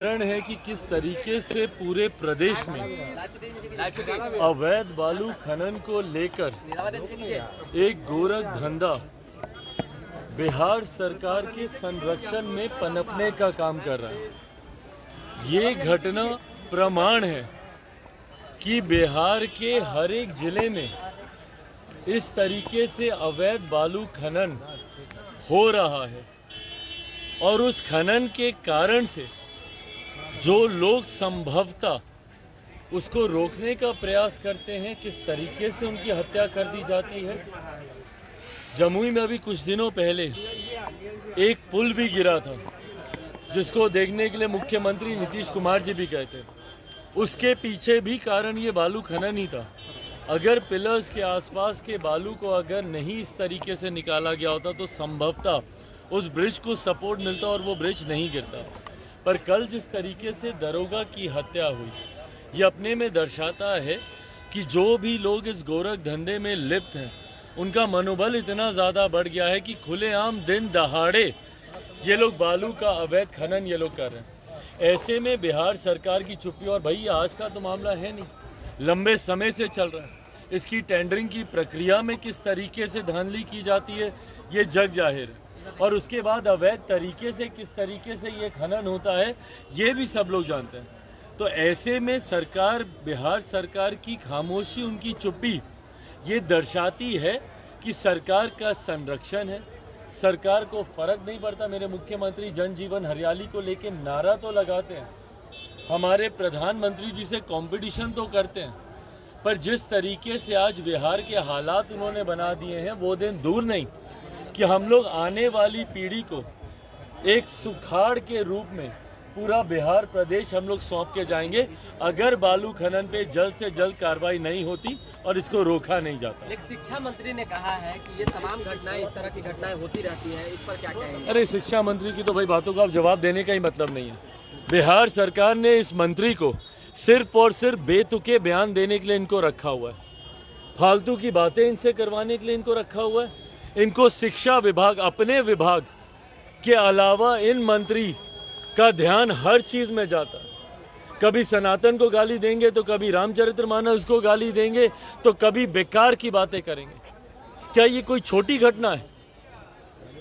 कारण है कि किस तरीके से पूरे प्रदेश में अवैध बालू खनन को लेकर एक गोरख धंधा बिहार सरकार के संरक्षण में पनपने का काम कर रहा है। ये घटना प्रमाण है कि बिहार के हर एक जिले में इस तरीके से अवैध बालू खनन हो रहा है और उस खनन के कारण से जो लोग संभवतः उसको रोकने का प्रयास करते हैं, किस तरीके से उनकी हत्या कर दी जाती है। जमुई में अभी कुछ दिनों पहले एक पुल भी गिरा था जिसको देखने के लिए मुख्यमंत्री नीतीश कुमार जी भी गए थे। उसके पीछे भी कारण ये बालू खनन ही था। अगर पिलर्स के आसपास के बालू को अगर नहीं इस तरीके से निकाला गया होता तो संभवतः उस ब्रिज को सपोर्ट मिलता और वो ब्रिज नहीं गिरता। पर कल जिस तरीके से दरोगा की हत्या हुई, ये अपने में दर्शाता है कि जो भी लोग इस गोरख धंधे में लिप्त हैं उनका मनोबल इतना ज़्यादा बढ़ गया है कि खुलेआम दिन दहाड़े ये लोग बालू का अवैध खनन ये लोग कर रहे हैं। ऐसे में बिहार सरकार की चुप्पी, और भाई आज का तो मामला है नहीं, लंबे समय से चल रहा है। इसकी टेंडरिंग की प्रक्रिया में किस तरीके से धांधली की जाती है ये जग जाहिर है, और उसके बाद अवैध तरीके से किस तरीके से ये खनन होता है ये भी सब लोग जानते हैं। तो ऐसे में सरकार, बिहार सरकार की खामोशी, उनकी चुप्पी ये दर्शाती है कि सरकार का संरक्षण है, सरकार को फर्क नहीं पड़ता। मेरे मुख्यमंत्री जन जीवन हरियाली को लेके नारा तो लगाते हैं, हमारे प्रधानमंत्री जी से कंपटीशन तो करते हैं, पर जिस तरीके से आज बिहार के हालात उन्होंने बना दिए हैं वो दिन दूर नहीं कि हम लोग आने वाली पीढ़ी को एक सुखाड़ के रूप में पूरा बिहार प्रदेश हम लोग सौंप के जाएंगे अगर बालू खनन पे जल्द से जल्द कार्रवाई नहीं होती और इसको रोका नहीं जाता। लेकिन शिक्षा मंत्री ने कहा है कि ये तमाम घटनाएं, इस तरह की घटनाएं होती रहती हैं, इस पर क्या कहेंगे? अरे शिक्षा मंत्री की तो भाई बातों का अब जवाब देने का ही मतलब नहीं है। बिहार सरकार ने इस मंत्री को सिर्फ और सिर्फ बेतुके बयान देने के लिए इनको रखा हुआ है, फालतू की बातें इनसे करवाने के लिए इनको रखा हुआ है। इनको शिक्षा विभाग, अपने विभाग के अलावा इन मंत्री का ध्यान हर चीज में जाता है। कभी सनातन को गाली देंगे तो कभी रामचरितमानस को गाली देंगे तो कभी बेकार की बातें करेंगे। क्या ये कोई छोटी घटना है?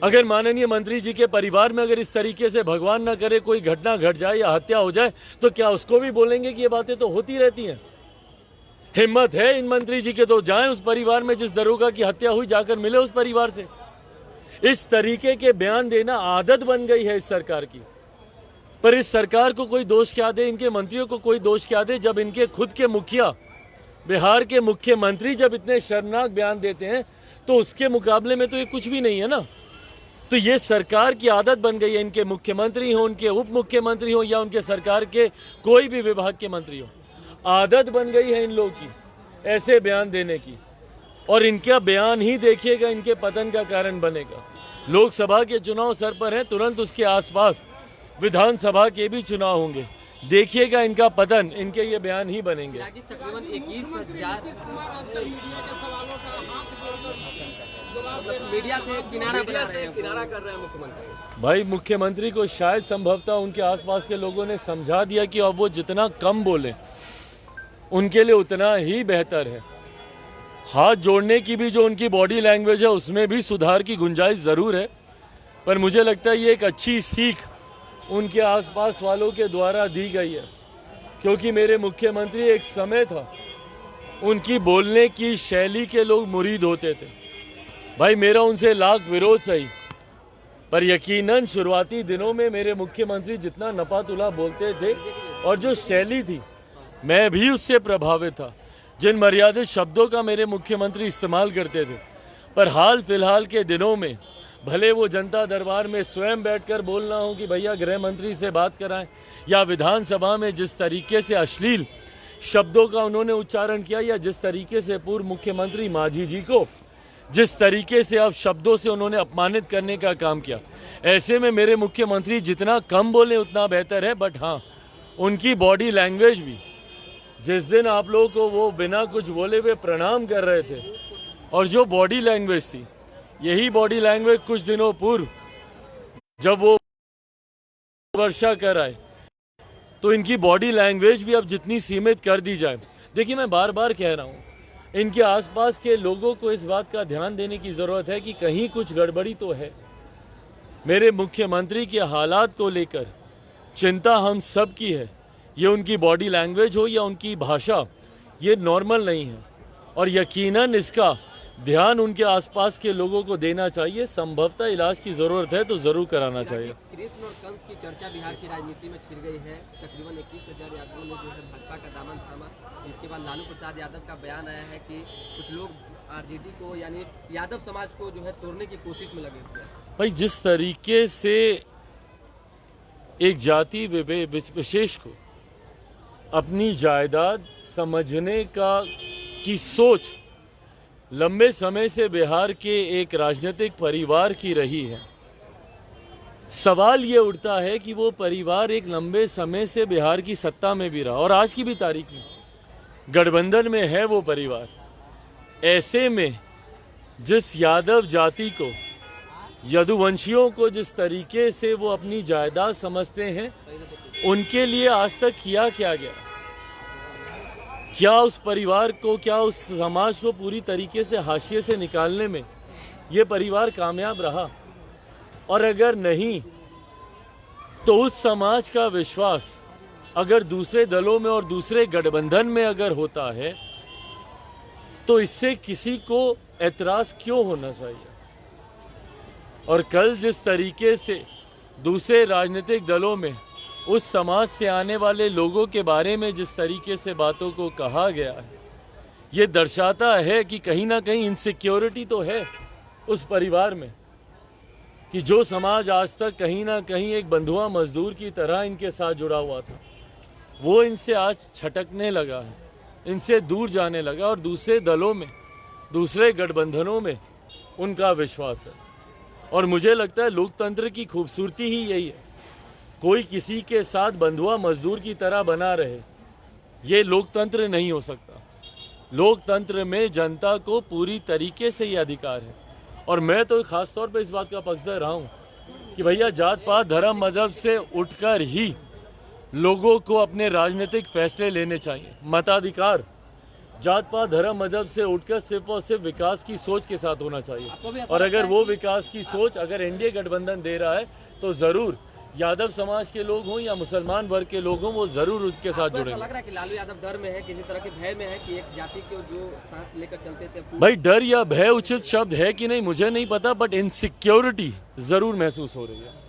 अगर माननीय मंत्री जी के परिवार में अगर इस तरीके से भगवान ना करे कोई घटना घट जाए या हत्या हो जाए तो क्या उसको भी बोलेंगे कि ये बातें तो होती रहती हैं? हिम्मत है इन मंत्री जी के तो जाएं उस परिवार में जिस दरोगा की हत्या हुई, जाकर मिले उस परिवार से। इस तरीके के बयान देना आदत बन गई है इस सरकार की। पर इस सरकार को कोई दोष क्या दे, इनके मंत्रियों को कोई दोष क्या दे, जब इनके खुद के मुखिया, बिहार के मुख्यमंत्री जब इतने शर्मनाक बयान देते हैं तो उसके मुकाबले में तो ये कुछ भी नहीं है ना। तो ये सरकार की आदत बन गई है, इनके मुख्यमंत्री हो, उनके उप मुख्यमंत्री हो या उनके सरकार के कोई भी विभाग के मंत्री हो, आदत बन गई है इन लोगों की ऐसे बयान देने की। और इनका बयान ही देखिएगा इनके पतन का कारण बनेगा। लोकसभा के चुनाव सर पर हैं, तुरंत उसके आसपास विधानसभा के भी चुनाव होंगे, देखिएगा इनका पतन इनके ये बयान ही बनेंगे। तकरीबन 21,000 मीडिया से किनारा कर रहे हैं मुख्यमंत्री। भाई मुख्यमंत्री को शायद संभवतः उनके आसपास के लोगों ने समझा दिया कि अब वो जितना कम बोले उनके लिए उतना ही बेहतर है। हाथ जोड़ने की भी जो उनकी बॉडी लैंग्वेज है उसमें भी सुधार की गुंजाइश ज़रूर है, पर मुझे लगता है ये एक अच्छी सीख उनके आसपास वालों के द्वारा दी गई है। क्योंकि मेरे मुख्यमंत्री एक समय था उनकी बोलने की शैली के लोग मुरीद होते थे। भाई मेरा उनसे लाख विरोध सही, पर यकीनन शुरुआती दिनों में मेरे मुख्यमंत्री जितना नपातुला बोलते थे और जो शैली थी मैं भी उससे प्रभावित था। जिन मर्यादित शब्दों का मेरे मुख्यमंत्री इस्तेमाल करते थे, पर हाल फिलहाल के दिनों में भले वो जनता दरबार में स्वयं बैठकर बोलना हो कि भैया गृह मंत्री से बात कराएं, या विधानसभा में जिस तरीके से अश्लील शब्दों का उन्होंने उच्चारण किया, या जिस तरीके से पूर्व मुख्यमंत्री मांझी जी को जिस तरीके से अब शब्दों से उन्होंने अपमानित करने का काम किया, ऐसे में मेरे मुख्यमंत्री जितना कम बोले उतना बेहतर है। बट हाँ, उनकी बॉडी लैंग्वेज भी, जिस दिन आप लोगों को वो बिना कुछ बोले हुए प्रणाम कर रहे थे और जो बॉडी लैंग्वेज थी, यही बॉडी लैंग्वेज कुछ दिनों पूर्व जब वो वर्षा कर आए तो इनकी बॉडी लैंग्वेज भी अब जितनी सीमित कर दी जाए। देखिए, मैं बार बार कह रहा हूँ, इनके आसपास के लोगों को इस बात का ध्यान देने की ज़रूरत है कि कहीं कुछ गड़बड़ी तो है। मेरे मुख्यमंत्री के हालात को लेकर चिंता हम सब की है। ये उनकी बॉडी लैंग्वेज हो या उनकी भाषा, ये नॉर्मल नहीं है और यकीनन इसका ध्यान उनके आसपास के लोगों को देना चाहिए। संभवतः इलाज की ज़रूरत है तो ज़रूर कराना चाहिए। कृष्ण और कंस की चर्चा बिहार की राजनीति में छिड़ गई है। तकरीबन 21,000 यादवों ने जो है भाजपा का दामन थामा। इसके बाद लालू प्रसाद यादव का बयान आया है कि कुछ लोग आरजेडी को यानी यादव समाज को जो है तोड़ने की कोशिश में लगे हुए हैं। भाई, जिस तरीके से एक जाति विशेष को अपनी जायदाद समझने की सोच लंबे समय से बिहार के एक राजनीतिक परिवार की रही है, सवाल ये उठता है कि वो परिवार एक लंबे समय से बिहार की सत्ता में भी रहा और आज की भी तारीख में गठबंधन में है वो परिवार। ऐसे में जिस यादव जाति को, यदुवंशियों को जिस तरीके से वो अपनी जायदाद समझते हैं, उनके लिए आज तक किया क्या गया? क्या उस परिवार को, क्या उस समाज को पूरी तरीके से हाशिए से निकालने में ये परिवार कामयाब रहा? और अगर नहीं, तो उस समाज का विश्वास अगर दूसरे दलों में और दूसरे गठबंधन में अगर होता है, तो इससे किसी को एतराज़ क्यों होना चाहिए? और कल जिस तरीके से दूसरे राजनीतिक दलों में उस समाज से आने वाले लोगों के बारे में जिस तरीके से बातों को कहा गया है, ये दर्शाता है कि कहीं ना कहीं इनसिक्योरिटी तो है उस परिवार में, कि जो समाज आज तक कहीं ना कहीं एक बंधुआ मजदूर की तरह इनके साथ जुड़ा हुआ था, वो इनसे आज छटकने लगा है, इनसे दूर जाने लगा और दूसरे दलों में, दूसरे गठबंधनों में उनका विश्वास है। और मुझे लगता है लोकतंत्र की खूबसूरती ही यही है, कोई किसी के साथ बंधुआ मजदूर की तरह बना रहे, ये लोकतंत्र नहीं हो सकता। लोकतंत्र में जनता को पूरी तरीके से ये अधिकार है। और मैं तो खास तौर पे इस बात का पक्षधर रहा हूँ कि भैया, जात पात धर्म मजहब से उठकर ही लोगों को अपने राजनीतिक फैसले लेने चाहिए। मताधिकार जात पात धर्म मजहब से उठकर सिर्फ और सिर्फ विकास की सोच के साथ होना चाहिए। और अगर वो विकास की सोच अगर एनडीए गठबंधन दे रहा है, तो ज़रूर यादव समाज के लोग हों या मुसलमान वर्ग के लोग हों, वो जरूर उसके साथ जुड़ेंगे। लग रहा है कि लालू यादव डर में है, किसी तरह के भय में है कि एक जाति को जो साथ लेकर चलते थे। भाई, डर या भय उचित शब्द है कि नहीं मुझे नहीं पता, बट इनसिक्योरिटी जरूर महसूस हो रही है।